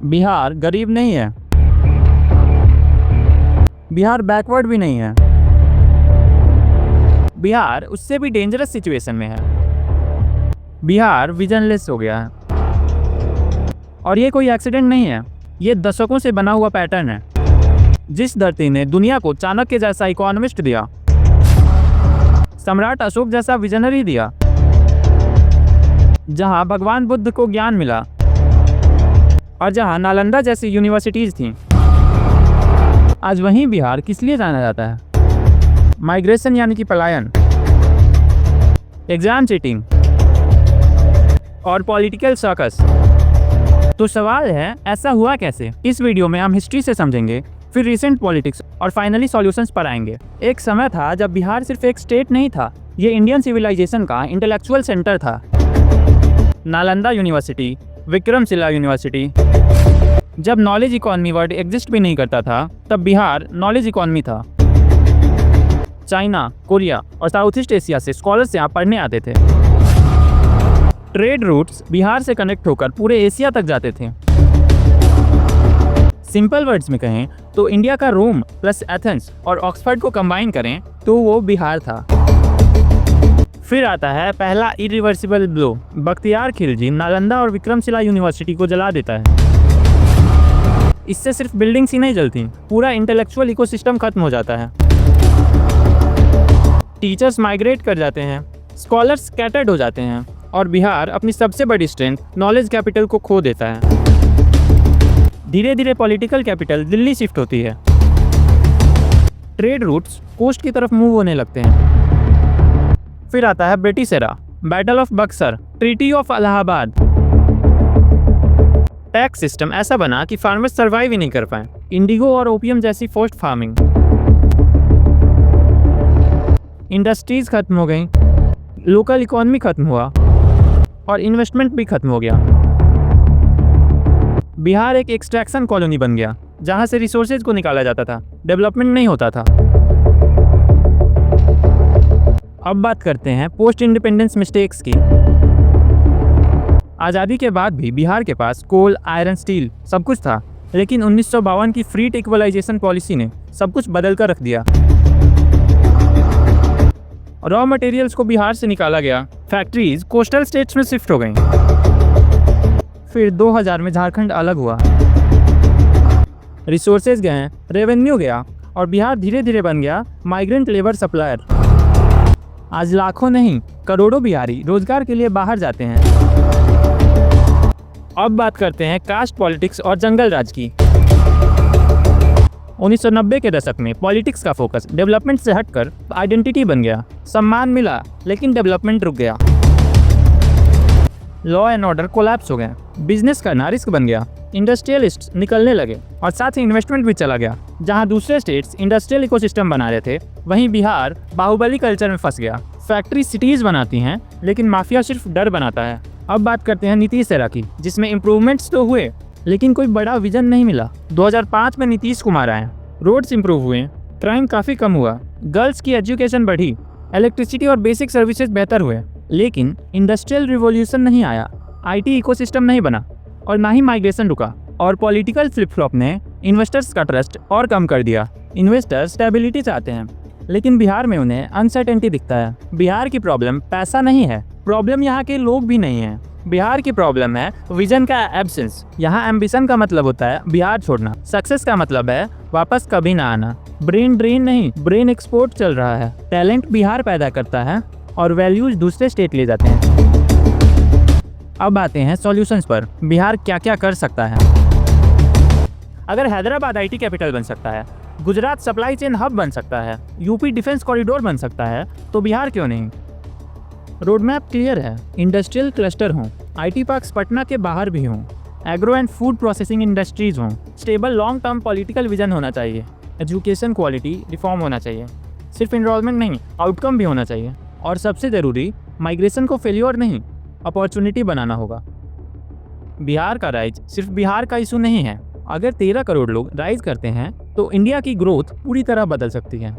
बिहार गरीब नहीं है, बिहार बैकवर्ड भी नहीं है, बिहार उससे भी डेंजरस सिचुएशन में है। बिहार विजनलेस हो गया है। और ये कोई एक्सीडेंट नहीं है, ये दशकों से बना हुआ पैटर्न है। जिस धरती ने दुनिया को चाणक्य जैसा इकोनॉमिस्ट दिया, सम्राट अशोक जैसा विजनरी दिया, जहां भगवान बुद्ध को ज्ञान मिला और जहां नालंदा जैसी यूनिवर्सिटीज थीं, आज वहीं बिहार किस लिए जाना जाता है? माइग्रेशन यानी कि पलायन, एग्जाम चीटिंग और पॉलिटिकल सर्कस। तो सवाल है, ऐसा हुआ कैसे? इस वीडियो में हम हिस्ट्री से समझेंगे, फिर रिसेंट पॉलिटिक्स और फाइनली सॉल्यूशंस पर आएंगे। एक समय था जब बिहार सिर्फ एक स्टेट नहीं था, ये इंडियन सिविलाइजेशन का इंटेलेक्चुअल सेंटर था। Nalanda university, Vikramshila university. जब नॉलेज इकोनॉमी वर्ड एग्जिस्ट भी नहीं करता था, तब बिहार नॉलेज इकोनॉमी था। चाइना, कोरिया और साउथ ईस्ट एशिया से स्कॉलर्स यहाँ पढ़ने आते थे। ट्रेड रूट्स बिहार से कनेक्ट होकर पूरे एशिया तक जाते थे। सिंपल वर्ड्स में कहें तो इंडिया का रोम प्लस एथेंस और ऑक्सफोर्ड को कंबाइन करें तो वो बिहार था। फिर आता है पहला इरिवर्सिबल ब्लो। बख्तियार खिलजी नालंदा और विक्रमशिला यूनिवर्सिटी को जला देता है। इससे सिर्फ बिल्डिंग्स ही नहीं जलती, पूरा इंटेलेक्चुअल इकोसिस्टम खत्म हो जाता है। टीचर्स माइग्रेट कर जाते हैं, स्कॉलर्स स्कैटर्ड हो जाते हैं और बिहार अपनी सबसे बड़ी स्ट्रेंथ नॉलेज कैपिटल को खो देता है। धीरे धीरे पॉलिटिकल कैपिटल दिल्ली शिफ्ट होती है। ट्रेड रूट्स कोस्ट की तरफ मूव होने लगते हैं। फिर आता है British era, battle of Buxar, treaty of Allahabad. Tax system ऐसा बना कि फार्मर्स सर्वाइव ही नहीं कर पाए। इंडिगो और ओपियम जैसी फोर्स्ड फार्मिंग। इंडस्ट्रीज खत्म हो गई, लोकल इकोनॉमी खत्म हुआ और इन्वेस्टमेंट भी खत्म हो गया। बिहार एक एक्सट्रैक्शन कॉलोनी बन गया, जहां से रिसोर्सेज को निकाला जाता था, डेवलपमेंट नहीं होता था। अब बात करते हैं पोस्ट इंडिपेंडेंस मिस्टेक्स की। आज़ादी के बाद भी बिहार के पास कोल, आयरन, स्टील सब कुछ था, लेकिन 1952 की फ्री इक्वलाइजेशन पॉलिसी ने सब कुछ बदल कर रख दिया। रॉ मटेरियल्स को बिहार से निकाला गया, फैक्ट्रीज कोस्टल स्टेट्स में शिफ्ट हो गईं। फिर 2000 में झारखंड अलग हुआ, रिसोर्सेज गए, रेवेन्यू गया और बिहार धीरे धीरे बन गया माइग्रेंट लेबर सप्लायर। आज लाखों नहीं करोड़ों बिहारी रोजगार के लिए बाहर जाते हैं। अब बात करते हैं कास्ट पॉलिटिक्स और जंगल राज की। 1990 के दशक में पॉलिटिक्स का फोकस डेवलपमेंट से हटकर आइडेंटिटी बन गया। सम्मान मिला लेकिन डेवलपमेंट रुक गया। लॉ एंड ऑर्डर कोलैप्स हो गए, बिजनेस करना रिस्क बन गया, इंडस्ट्रियलिस्ट्स निकलने लगे और साथ ही इन्वेस्टमेंट भी चला गया। जहां दूसरे स्टेट्स इंडस्ट्रियल इकोसिस्टम बना रहे थे, वहीं बिहार बाहुबली कल्चर में फंस गया। फैक्ट्री सिटीज बनाती हैं लेकिन माफिया सिर्फ डर बनाता है। अब बात करते हैं नीतीश एरा की, जिसमें इम्प्रूवमेंट्स तो हुए लेकिन कोई बड़ा विजन नहीं मिला। 2005 में नीतीश कुमार आए, रोड्स इंप्रूव हुए, क्राइम काफ़ी कम हुआ, गर्ल्स की एजुकेशन बढ़ी, इलेक्ट्रिसिटी और बेसिक सर्विसेज बेहतर हुए, लेकिन इंडस्ट्रियल रिवॉल्यूशन नहीं आया, आईटी इकोसिस्टम नहीं बना और ना ही माइग्रेशन रुका। और पॉलिटिकल फ्लिप फ्लॉप ने इन्वेस्टर्स का ट्रस्ट और कम कर दिया। इन्वेस्टर्स स्टेबिलिटी चाहते हैं, लेकिन बिहार में उन्हें अनसर्टेनिटी दिखता है। बिहार की प्रॉब्लम पैसा नहीं है, प्रॉब्लम यहाँ के लोग भी नहीं है। बिहार की प्रॉब्लम है विजन का एब्सेंस। यहाँ एम्बिशन का मतलब होता है बिहार छोड़ना, सक्सेस का मतलब है वापस कभी ना आना। ब्रेन ड्रेन नहीं, ब्रेन एक्सपोर्ट चल रहा है। टैलेंट बिहार पैदा करता है और वैल्यूज दूसरे स्टेट ले जाते हैं। अब आते हैं सॉल्यूशंस पर। बिहार क्या क्या कर सकता है? अगर हैदराबाद आईटी कैपिटल बन सकता है, गुजरात सप्लाई चेन हब बन सकता है, यूपी डिफेंस कॉरिडोर बन सकता है, तो बिहार क्यों नहीं? रोड मैप क्लियर है, इंडस्ट्रियल क्लस्टर हों, आईटी पार्क्स पटना के बाहर भी हों, agro and food processing industries हों, stable long term political vision होना चाहिए, एजुकेशन क्वालिटी रिफॉर्म होना चाहिए, सिर्फ इनरोलमेंट नहीं आउटकम भी होना चाहिए, और सबसे ज़रूरी माइग्रेशन को फेल्योर नहीं अपॉर्चुनिटी बनाना होगा। बिहार का राइज सिर्फ बिहार का इशू नहीं है। अगर 13 करोड़ लोग राइज करते हैं तो इंडिया की ग्रोथ पूरी तरह बदल सकती है।